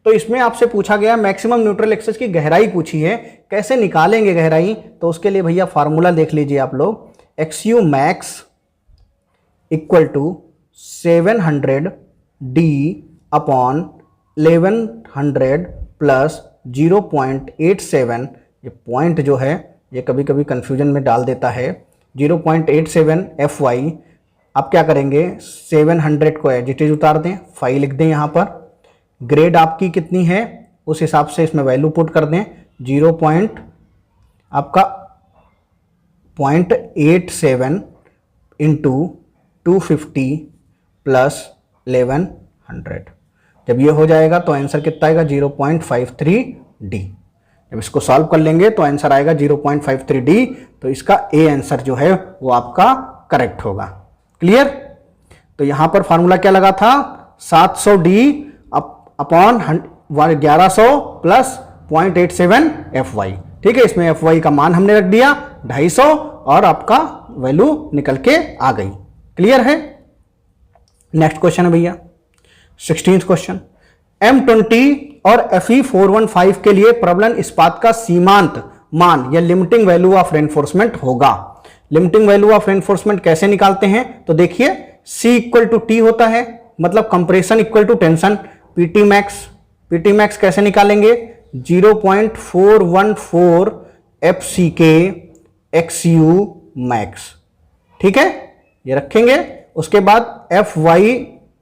तो इसमें आपसे पूछा गया मैक्सिमम न्यूट्रल एक्सेस की गहराई पूछी है, कैसे निकालेंगे गहराई? तो उसके लिए भैया फार्मूला देख लीजिए आप लोग। XU max equal to 700D upon 1100 plus 0.87। ये पॉइंट जो है ये कभी कभी कंफ्यूजन में डाल देता है। 0.87 FY। आप क्या करेंगे, 700 को एज इट इज उतार दें, 5 लिख दें यहाँ पर। ग्रेड आपकी कितनी है उस हिसाब से इसमें वैल्यू पुट कर दें। 0.87 इंटू 250 प्लस 1100। जब ये हो जाएगा तो आंसर कितना आएगा? 0.53D। जब इसको सॉल्व कर लेंगे तो आंसर आएगा 0.53D। तो इसका ए आंसर जो है वो आपका करेक्ट होगा। क्लियर? तो यहां पर फॉर्मूला क्या लगा था? 700D upon 1100 plus 0.87 FY। ठीक है, इसमें FY का मान हमने रख दिया 250 और आपका वैल्यू निकल के आ गई। क्लियर है? नेक्स्ट क्वेश्चन है भैया 16th क्वेश्चन। M20 और Fe415 के लिए प्रबलन इस्पात का सीमांत मान या लिमिटिंग वैल्यू ऑफ रेनफोर्समेंट होगा। लिमिटिंग वैल्यू ऑफ रेनफोर्समेंट कैसे निकालते हैं? तो देखिए C इक्वल टू T होता है, मतलब compression equal to tension, PT max कैसे निकालेंगे, 0.414 FCK XU मैक्स, ठीक है, ये रखेंगे। उसके बाद FY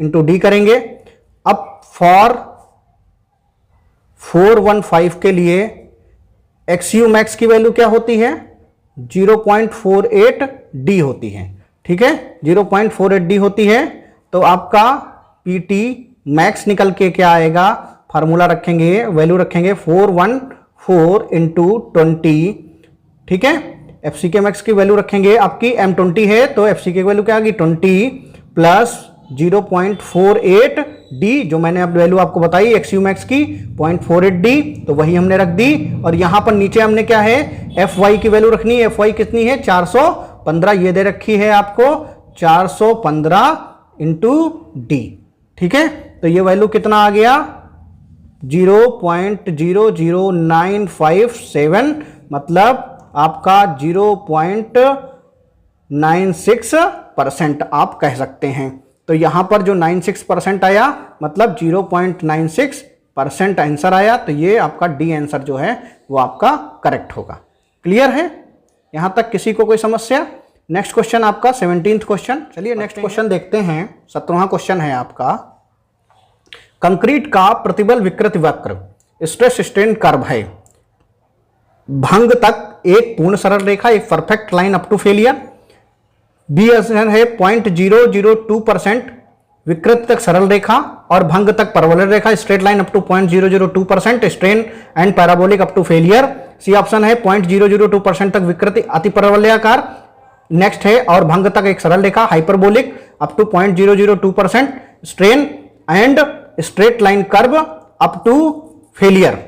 इंटू डी करेंगे। अब फॉर 415 के लिए XU मैक्स की वैल्यू क्या होती है, 0.48 D होती है, ठीक है, 0.48 D होती है। तो आपका PT मैक्स निकल के क्या आएगा, फार्मूला रखेंगे, वैल्यू रखेंगे 414 इंटू 20, ठीक है। FCK मैक्स की वैल्यू रखेंगे, आपकी M20 है तो FCK की वैल्यू क्या आ गई 20 प्लस 0.48 D, जो मैंने अब वैल्यू आपको बताई XU मैक्स की 0.48 D, तो वही हमने रख दी। और यहां पर नीचे हमने क्या है, FY की वैल्यू रखनी है। FY कितनी है, 415, ये दे रखी है आपको 415 इंटू डी, ठीक है। तो ये वैल्यू कितना आ गया, 0.00957, मतलब आपका 0.96% आप कह सकते हैं। तो यहां पर जो 96% आया, मतलब 0.96% आंसर आया। तो ये आपका डी आंसर जो है वो आपका करेक्ट होगा। क्लियर है यहां तक, किसी को कोई समस्या? नेक्स्ट क्वेश्चन आपका 17th क्वेश्चन। चलिए नेक्स्ट क्वेश्चन देखते हैं। 17वां क्वेश्चन है आपका, कंक्रीट का प्रतिबल विकृति वक्र स्ट्रेस स्ट्रेन कर्व है, भंग तक एक पूर्ण सरल रेखा, एक perfect line up to failure. B option है 0.002% विकृत तक सरल रेखा और भंग तक परवलय रेखा, straight line up to 0.002%, strain and parabolic up to failure. C option है 0.002% तक विकृति अति परवलयाकार, नेक्स्ट है और भंग तक एक सरल रेखा hyperbolic up to 0.002%, strain and straight line curve up to failure,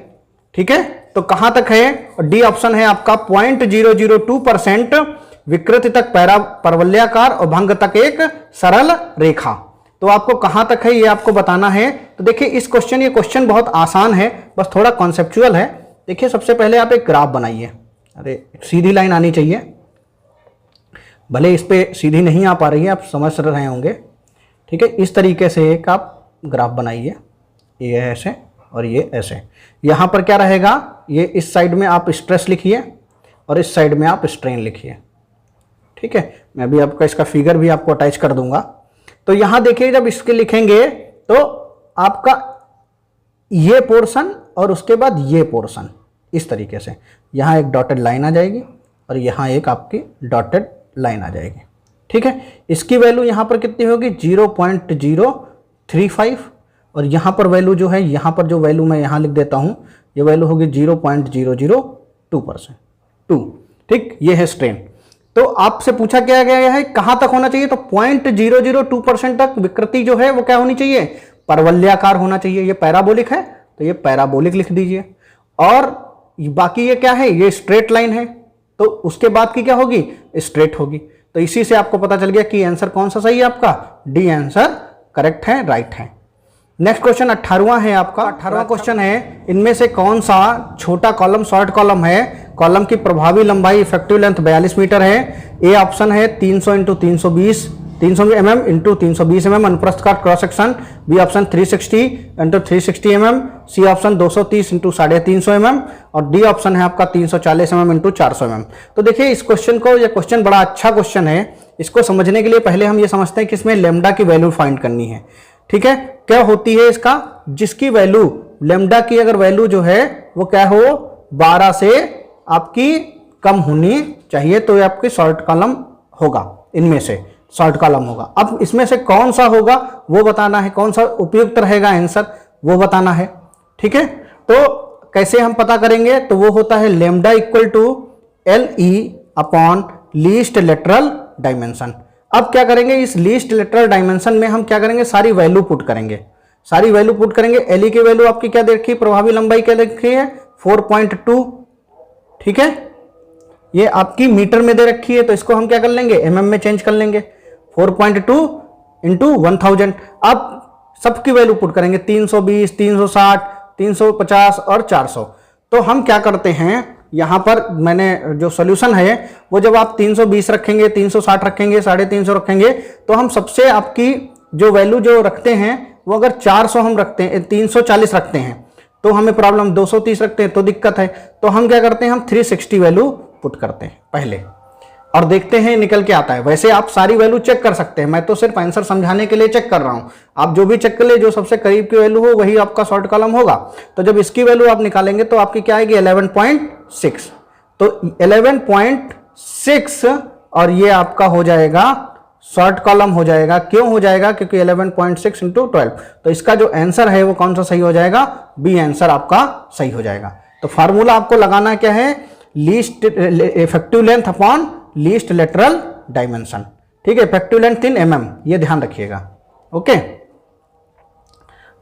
ठीक है। तो कहां तक है, डी ऑप्शन है आपका 0.002% विकृति तक परवलयाकार और भंग तक एक सरल रेखा। तो आपको कहां तक है ये आपको बताना है। तो देखिए इस क्वेश्चन, ये क्वेश्चन बहुत आसान है, बस थोड़ा कॉन्सेप्चुअल है। देखिए सबसे पहले आप एक ग्राफ बनाइए, अरे सीधी लाइन आनी चाहिए, भले इस पे सीधी नहीं आ पा रही है, आप समझ रहे होंगे, ठीक है। इस तरीके से एक आप ग्राफ बनाइए, ये ऐसे और ये ऐसे। यहाँ पर क्या रहेगा, ये इस साइड में आप स्ट्रेस लिखिए और इस साइड में आप स्ट्रेन लिखिए, ठीक है। मैं भी आपका इसका फिगर भी आपको अटैच कर दूंगा। तो यहाँ देखिए जब इसके लिखेंगे तो आपका ये पोर्शन और उसके बाद ये पोर्शन इस तरीके से, यहाँ एक डॉटेड लाइन आ जाएगी और यहाँ एक आपकी डॉटेड लाइन आ जाएगी, ठीक है। इसकी वैल्यू यहाँ पर कितनी होगी, 0.035 और यहाँ पर वैल्यू जो है, यहाँ पर जो वैल्यू मैं यहाँ लिख देता हूँ, ये वैल्यू होगी 0.002%, ठीक। ये है स्ट्रेन। तो आपसे पूछा क्या गया है, कहाँ तक होना चाहिए, तो 0.002% तक विकृति जो है वो क्या होनी चाहिए, परवलयाकार होना चाहिए। ये पैराबोलिक है तो ये पैराबोलिक लिख दीजिए, और बाकी ये क्या है, ये स्ट्रेट लाइन है, तो उसके बाद की क्या होगी, स्ट्रेट होगी। तो इसी से आपको पता चल गया कि आंसर कौन सा सही है आपका, डी आंसर करेक्ट है, राइट है। नेक्स्ट क्वेश्चन 18वां है आपका। 18वां क्वेश्चन है, इनमें से कौन सा छोटा कॉलम शॉर्ट कॉलम है, कॉलम की प्रभावी लंबाई इफेक्टिव लेंथ 42 मीटर है। ए ऑप्शन है 300 इंटू 320 mm इंटू 320 mm अनुप्रस्थ काट cross section. B option 360 into 360 mm। C option 230 into 350 mm और डी ऑप्शन है आपका 340 mm इंटू 400 mm। तो देखिए इस क्वेश्चन को, यह क्वेश्चन बड़ा अच्छा क्वेश्चन है। इसको समझने के लिए पहले हम ये समझते हैं कि इसमें लेमडा की वैल्यू फाइंड करनी है, ठीक है। क्या होती है इसका, जिसकी वैल्यू लेमडा की अगर वैल्यू जो है वो क्या हो, 12 से आपकी कम होनी चाहिए, तो ये आपकी शॉर्ट कॉलम होगा, इनमें से शॉर्ट कॉलम होगा। अब इसमें से कौन सा होगा वो बताना है, कौन सा उपयुक्त रहेगा आंसर वो बताना है, ठीक है। तो कैसे हम पता करेंगे, तो वो होता है lambda equal to LE upon least lateral dimension. अब क्या करेंगे, इस लीस्ट लेटरल डायमेंशन में हम क्या करेंगे, सारी वैल्यू पुट करेंगे, सारी वैल्यू पुट करेंगे। LE की वैल्यू आपकी क्या दे रखी है, प्रभावी लंबाई क्या देखी है 4.2, ठीक है। ये आपकी मीटर में दे रखी है, तो इसको हम क्या कर लेंगे, mm में चेंज कर लेंगे, 4.2 इंटू 1000। अब सबकी वैल्यू पुट करेंगे, 320, 360, 350 और 400। तो हम क्या करते हैं, यहां पर मैंने जो सॉल्यूशन है वो जब आप 320 रखेंगे, 360 रखेंगे, 350 रखेंगे, तो हम सबसे आपकी जो वैल्यू जो रखते हैं वो अगर 400 हम रखते हैं, 340 रखते हैं तो हमें प्रॉब्लम, 230 रखते हैं तो दिक्कत है। तो हम क्या करते हैं, हम 360 वैल्यू पुट करते हैं पहले और देखते हैं निकल के आता है। वैसे आप सारी वैल्यू चेक कर सकते हैं, मैं तो सिर्फ आंसर समझाने के लिए चेक कर रहा हूं। आप जो भी चेक कर ले, जो सबसे करीब की वैल्यू हो वही आपका शॉर्ट कॉलम होगा। तो जब इसकी वैल्यू आप निकालेंगे तो आपकी क्या आएगी, 11.6। तो 11.6 और ये आपका हो जाएगा शॉर्ट कॉलम हो जाएगा। क्यों हो जाएगा, क्योंकि 11.6 इंटू 12। तो इसका जो आंसर है वो कौन सा सही हो जाएगा, बी आंसर आपका सही हो जाएगा। तो फार्मूला आपको लगाना क्या है, least effective length upon least lateral dimension. ठीक है, इफेक्टिव लेंथ इन mm, ये ध्यान रखिएगा। ओके,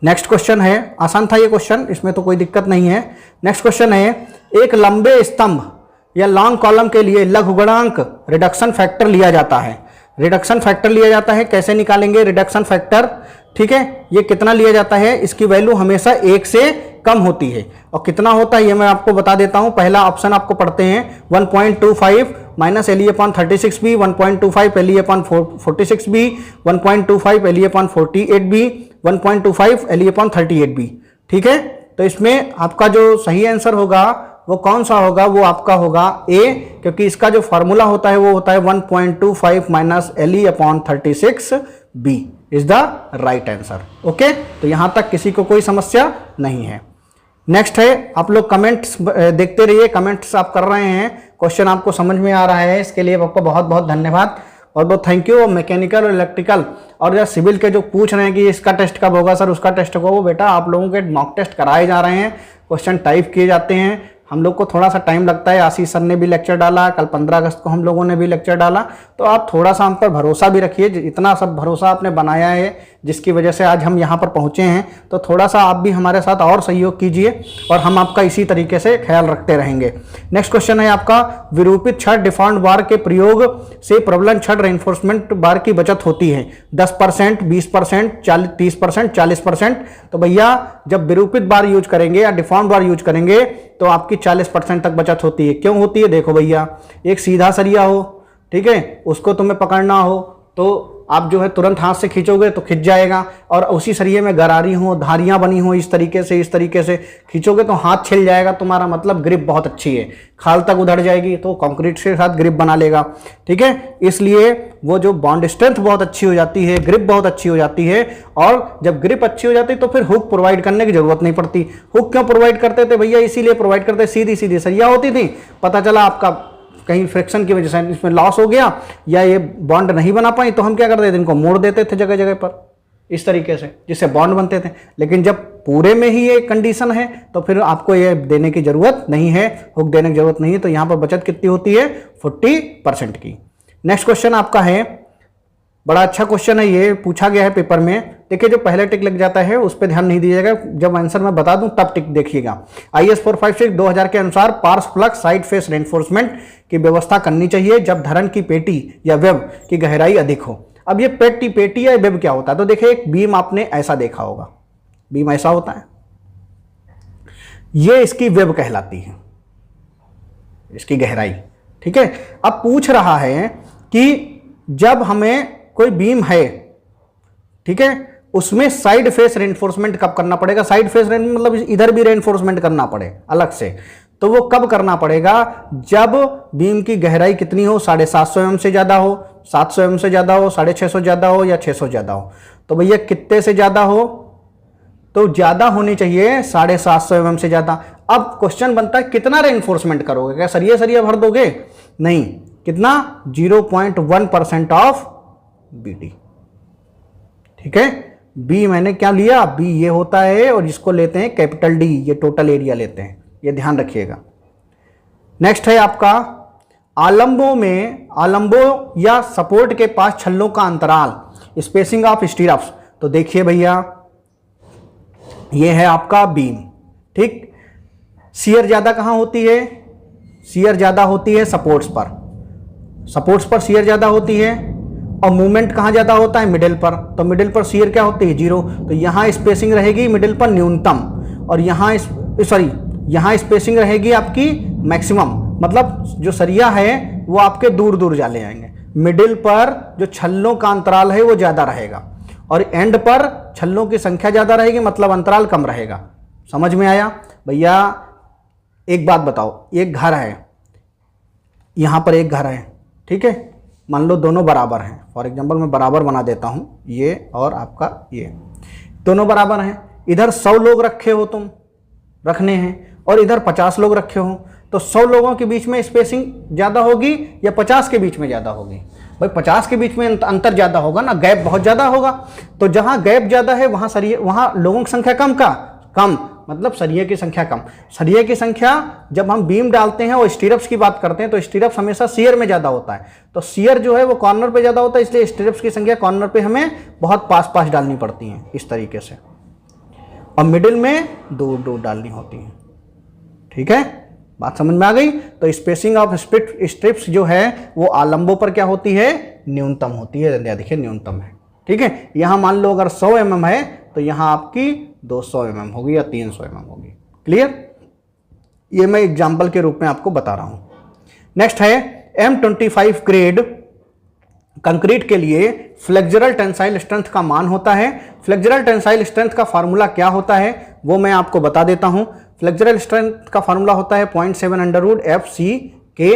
नेक्स्ट क्वेश्चन है, आसान था ये क्वेश्चन, इसमें तो कोई दिक्कत नहीं है। नेक्स्ट क्वेश्चन है, एक लंबे स्तंभ या लॉन्ग कॉलम के लिए लघुगणक रिडक्शन फैक्टर लिया जाता है। रिडक्शन फैक्टर लिया जाता है, कैसे निकालेंगे रिडक्शन फैक्टर। ठीक है, ये कितना लिया जाता है, इसकी वैल्यू हमेशा 1 से कम होती है। और कितना होता है ये मैं आपको बता देता हूं। पहला ऑप्शन आपको पढ़ते हैं, 1.25 minus LE/36B, 1.25 LE/46B, 1.25 LE/48B, 1.25 LE/38B। ठीक है, तो इसमें आपका जो सही आंसर होगा वो कौन सा होगा, वो आपका होगा ए, क्योंकि इसका जो फॉर्मूला होता है वो होता है 1.25 minus LE/36B is the right answer. Okay, तो यहां तक किसी को कोई समस्या नहीं है। नेक्स्ट है, आप लोग कमेंट्स देखते रहिए, कमेंट्स आप कर रहे हैं, क्वेश्चन आपको समझ में आ रहा है, इसके लिए आपको बहुत बहुत धन्यवाद, बहुत बहुत थैंक यू। मैकेनिकल और इलेक्ट्रिकल और या सिविल के जो पूछ रहे हैं कि इसका टेस्ट कब होगा सर, उसका टेस्ट कब होगा, बेटा आप लोगों के मॉक टेस्ट कराए जा रहे हैं, क्वेश्चन टाइप किए जाते हैं, हम लोग को थोड़ा सा टाइम लगता है। आशीष सर ने भी लेक्चर डाला, कल 15 अगस्त को हम लोगों ने भी लेक्चर डाला, तो आप थोड़ा सा हम पर भरोसा भी रखिए। इतना सब भरोसा आपने बनाया है जिसकी वजह से आज हम यहाँ पर पहुँचे हैं, तो थोड़ा सा आप भी हमारे साथ और सहयोग कीजिए और हम आपका इसी तरीके से ख्याल रखते रहेंगे। नेक्स्ट क्वेश्चन है आपका, विरूपित छड़ डिफॉल्ट बार के प्रयोग से प्रबलन छड़ रेनफोर्समेंट बार की बचत होती है 10%, 20%, 30%, 40%। तो भैया जब विरूपित बार यूज करेंगे या डिफॉल्ट बार यूज करेंगे तो आपकी 40% तक बचत होती है। क्यों होती है, देखो भैया, एक सीधा सरिया हो, ठीक है, उसको तुम्हें पकड़ना हो तो आप जो है तुरंत हाथ से खींचोगे तो खिंच जाएगा, और उसी सरिये में गरारी हो, धारियां बनी हो, इस तरीके से खींचोगे तो हाथ छिल जाएगा तुम्हारा, मतलब ग्रिप बहुत अच्छी है, खाल तक उधड़ जाएगी तो कंक्रीट के साथ ग्रिप बना लेगा। ठीक है, इसलिए वो जो बॉन्ड स्ट्रेंथ बहुत अच्छी हो जाती है, ग्रिप बहुत अच्छी हो जाती है, और जब ग्रिप अच्छी हो जाती है तो फिर हुक प्रोवाइड करने की जरूरत नहीं पड़ती। हुक क्यों प्रोवाइड करते थे भैया, इसीलिए प्रोवाइड करते, सीधी सीधी सरिया होती थी, पता चला आपका कहीं फ्रिक्शन की वजह से इसमें लॉस हो गया या ये बॉन्ड नहीं बना पाई, तो हम क्या करते थे, इनको मोड़ देते थे जगह जगह पर इस तरीके से, जिससे बॉन्ड बनते थे। लेकिन जब पूरे में ही ये कंडीशन है तो फिर आपको ये देने की जरूरत नहीं है, हुक देने की जरूरत नहीं है। तो यहाँ पर बचत कितनी होती है, 40% की। नेक्स्ट क्वेश्चन आपका है, बड़ा अच्छा क्वेश्चन है, ये पूछा गया है पेपर में। देखिए, जो पहले टिक लग जाता है उस पर ध्यान नहीं दीजिएगा, जब आंसर मैं बता दूं तब टिक देखिएगा। IS 456 2000 के अनुसार पार्श्व फ्लक्स साइड फेस रेनफोर्समेंट की व्यवस्था करनी चाहिए जब धरन की पेटी या वेब की गहराई अधिक हो। अब ये पेटी या वेब क्या होता है, तो देखिए एक बीम आपने ऐसा देखा होगा, बीम ऐसा होता है, ये इसकी वेब कहलाती है, इसकी गहराई। ठीक है, अब पूछ रहा है कि जब हमें कोई बीम है, ठीक है, उसमें साइड फेस रेनफोर्समेंट कब करना पड़ेगा। साइड फेस मतलब इधर भी रेनफोर्समेंट करना पड़े अलग से, तो वो कब करना पड़ेगा, जब बीम की गहराई कितनी हो, 750 mm से ज्यादा हो, 700 mm से ज्यादा हो, 650 ज्यादा हो या 600 ज्यादा हो। तो भैया कितने से ज्यादा हो, तो ज्यादा होनी चाहिए 750 mm से ज्यादा। अब क्वेश्चन बनता है कितना रेनफोर्समेंट करोगे, क्या सरिया भर दोगे, नहीं, कितना, 0.1% ऑफ BD। ठीक है, बी मैंने क्या लिया, बी ये होता है और इसको लेते हैं कैपिटल D, ये टोटल एरिया लेते हैं, ये ध्यान रखिएगा। नेक्स्ट है आपका, आलंबों या सपोर्ट के पास छल्लों का अंतराल, स्पेसिंग ऑफ स्टीरअप्स। तो देखिए भैया, ये है आपका बीम, ठीक, शियर ज्यादा कहां होती है, शियर ज्यादा होती है सपोर्ट्स पर शियर ज्यादा होती है, और मूवमेंट कहां ज्यादा होता है, मिडिल पर। तो मिडिल पर शियर क्या होती है, 0। तो यहां स्पेसिंग रहेगी मिडिल पर न्यूनतम, और यहां स्पेसिंग रहेगी आपकी मैक्सिमम, मतलब जो सरिया है वो आपके दूर दूर जाले आएंगे। मिडिल पर जो छल्लों का अंतराल है वो ज्यादा रहेगा, और एंड पर छल्लों की संख्या ज़्यादा रहेगी, मतलब अंतराल कम रहेगा। समझ में आया? भैया एक बात बताओ, एक घर है, यहाँ पर एक घर है, ठीक है, मान लो दोनों बराबर हैं। फॉर एग्जांपल मैं बराबर बना देता हूँ, ये और आपका ये दोनों बराबर हैं। इधर 100 लोग रखे हो तुम, रखने हैं, और इधर 50 लोग रखे हो, तो 100 लोगों के बीच में स्पेसिंग ज़्यादा होगी या 50 के बीच में ज़्यादा होगी? भाई 50 के बीच में अंतर ज़्यादा होगा ना, गैप बहुत ज़्यादा होगा। तो जहाँ गैप ज़्यादा है वहाँ लोगों की संख्या कम, मतलब सरिये की संख्या कम। सरिये की संख्या जब हम बीम डालते हैं और स्टीरप्स की बात करते हैं तो स्टीरप्स हमेशा शियर में ज़्यादा होता है, तो शियर जो है वो कॉर्नर पे ज़्यादा होता है, इसलिए स्टीरप्स की संख्या कॉर्नर पे हमें बहुत पास डालनी पड़ती हैं इस तरीके से, और मिडिल में दूर डालनी होती हैं। ठीक है, बात समझ में आ गई? तो स्पेसिंग ऑफ स्ट्रिप्स जो है वो आलंबों पर क्या होती है? न्यूनतम होती है। देखिए न्यूनतम है। ठीक है, यहाँ मान लो अगर 100 mm है तो यहाँ आपकी 200 mm होगी या 300 mm होगी। क्लियर? ये मैं एग्जाम्पल के रूप में आपको बता रहा हूँ। नेक्स्ट है M25 ग्रेड कंक्रीट के लिए फ्लेक्सुरल टेंसाइल स्ट्रेंथ का मान होता है। फ्लेक्सुरल टेंसाइल स्ट्रेंथ का फार्मूला क्या होता है वो मैं आपको बता देता हूँ। फ्लेक्सुरल स्ट्रेंथ का फार्मूला होता है 0.7 अंडर रूट FC के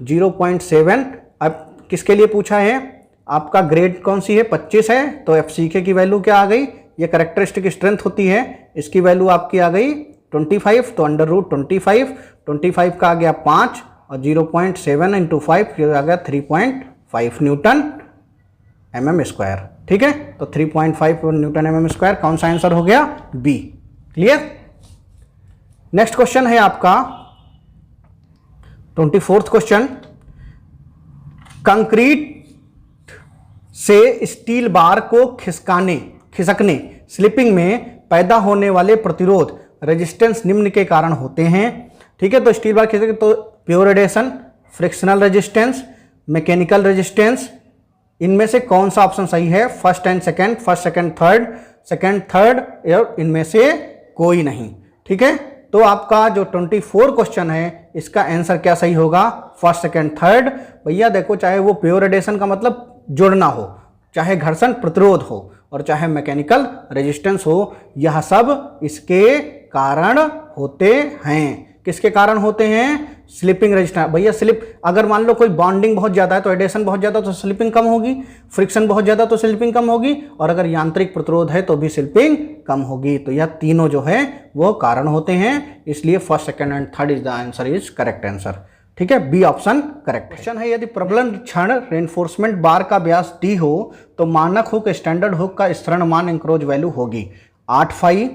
0.7। अब किसके लिए पूछा है? आपका ग्रेड कौन सी है? 25 है, तो FCK की वैल्यू क्या आ गई? ये कैरेक्टरिस्टिक स्ट्रेंथ होती है, इसकी वैल्यू आपकी आ गई 25, तो अंडर रूट 25 का आ गया 5 और 0.7 इंटू 5 आ गया 3.5 न्यूटन mm स्क्वायर। ठीक है, तो 3.5 न्यूटन mm स्क्वायर कौन सा आंसर हो गया? बी। क्लियर? नेक्स्ट क्वेश्चन है आपका 24th क्वेश्चन। कंक्रीट से स्टील बार को खिसकने स्लिपिंग में पैदा होने वाले प्रतिरोध रेजिस्टेंस निम्न के कारण होते हैं। ठीक है, तो स्टील बार खिसके तो pure adhesion, frictional resistance, mechanical resistance, इनमें से कौन सा ऑप्शन सही है? First and second, first second third, second third, और इनमें से कोई नहीं। ठीक है, तो आपका जो 24 क्वेश्चन है इसका आंसर क्या सही होगा? First second third. भैया देखो, चाहे वो प्योर एडेशन का मतलब जुड़ना हो, चाहे घर्षण प्रतिरोध हो, और चाहे मैकेनिकल रेजिस्टेंस हो, यह सब इसके कारण होते हैं। किसके कारण होते हैं? Slipping resistance. भैया स्लिप, अगर मान लो कोई बॉन्डिंग बहुत ज़्यादा है तो एडेशन बहुत ज़्यादा तो स्लिपिंग कम होगी, फ्रिक्शन बहुत ज़्यादा तो स्लिपिंग कम होगी, और अगर यांत्रिक प्रतिरोध है तो भी स्लिपिंग कम होगी। तो यह तीनों जो है वो कारण होते हैं, इसलिए first second and third is the answer is correct answer. ठीक है, बी ऑप्शन करेक्ट क्वेश्चन है। यदि प्रबलन क्षण रेनफोर्समेंट बार का व्यास D हो तो मानक हुक स्टैंडर्ड हुक का स्तरण मान इंक्रोज वैल्यू होगी 8 फाई,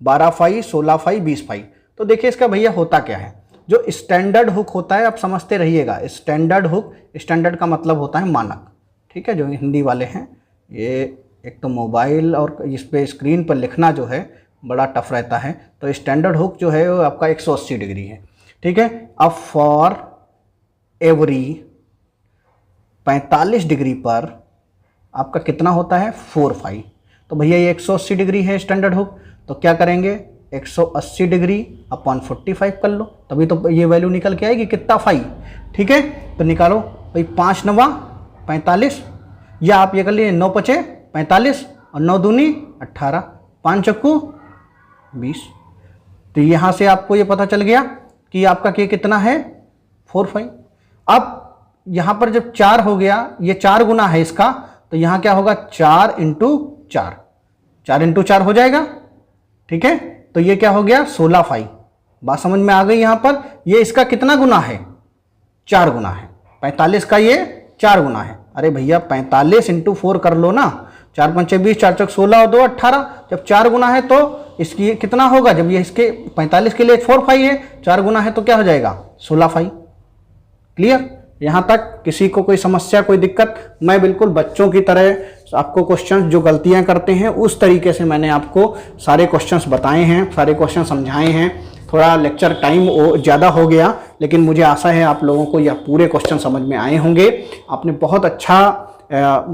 12 फाई, 16 फाई, 20 फाई। तो देखिए इसका भैया होता क्या है। जो स्टैंडर्ड हुक होता है, आप समझते रहिएगा, स्टैंडर्ड हुक, स्टैंडर्ड का मतलब होता है मानक। ठीक है, जो हिंदी वाले हैं, ये एक तो मोबाइल और इस पे स्क्रीन पर लिखना जो है बड़ा टफ रहता है। तो स्टैंडर्ड हुक जो है वो आपका 180 डिग्री है। ठीक है, अब फॉर एवरी 45 डिग्री पर आपका कितना होता है? 4 फाई। तो भैया ये 180 डिग्री है स्टैंडर्ड हुक, तो क्या करेंगे? 180 डिग्री अपॉन 45 कर लो, तभी तो ये वैल्यू निकल के आएगी कितना? फाई। ठीक है, तो निकालो भाई, 5 9 45, या आप ये कर लिए 9 5 45 और 9 दूनी 18, 5 चक्कू 20। तो यहाँ से आपको ये पता चल गया कि आपका के कितना है? 4 फाई। अब यहाँ पर जब 4 हो गया, ये 4 गुना है इसका, तो यहाँ क्या होगा? 4 इंटू 4, 4 इंटू 4 हो जाएगा। ठीक है, तो ये क्या हो गया? 16 फाई। बात समझ में आ गई? यहाँ पर ये इसका कितना गुना है? 4 गुना है। 45 का ये 4 गुना है। अरे भैया 45 इंटू 4 कर लो ना, 4 5 20, 4 चौक 16 और 2 18। जब 4 गुना है तो इसकी कितना होगा? जब ये इसके 45 के लिए 4 फाई है, 4 गुना है तो क्या हो जाएगा? 16 फाई। क्लियर? यहाँ तक किसी को कोई समस्या, कोई दिक्कत? मैं बिल्कुल बच्चों की तरह आपको क्वेश्चंस जो गलतियाँ करते हैं उस तरीके से मैंने आपको सारे क्वेश्चंस बताए हैं, सारे क्वेश्चन समझाए हैं। थोड़ा लेक्चर टाइम ज़्यादा हो गया, लेकिन मुझे आशा है आप लोगों को यह पूरे क्वेश्चन समझ में आए होंगे। आपने बहुत अच्छा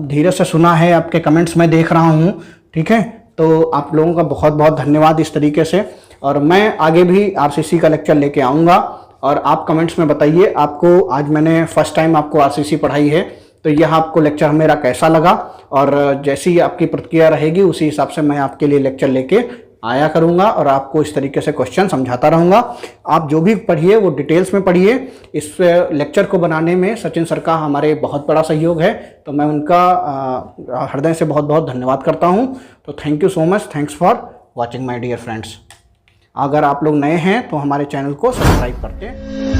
धीरे से सुना है, आपके कमेंट्स में देख रहा हूँ। ठीक है, तो आप लोगों का बहुत बहुत धन्यवाद इस तरीके से। और मैं आगे भी RCC का लेक्चर लेके आऊँगा, और आप कमेंट्स में बताइए, आपको आज मैंने फर्स्ट टाइम आपको RCC पढ़ाई है, तो यह आपको लेक्चर मेरा कैसा लगा, और जैसी आपकी प्रतिक्रिया रहेगी उसी हिसाब से मैं आपके लिए लेक्चर लेके आया करूंगा और आपको इस तरीके से क्वेश्चन समझाता रहूंगा। आप जो भी पढ़िए वो डिटेल्स में पढ़िए। इस लेक्चर को बनाने में सचिन सर का हमारे बहुत बड़ा सहयोग है, तो मैं उनका हृदय से बहुत बहुत धन्यवाद करता हूं। तो thank you so much, thanks for watching my dear friends. अगर आप लोग नए हैं तो हमारे चैनल को सब्सक्राइब करते हैं।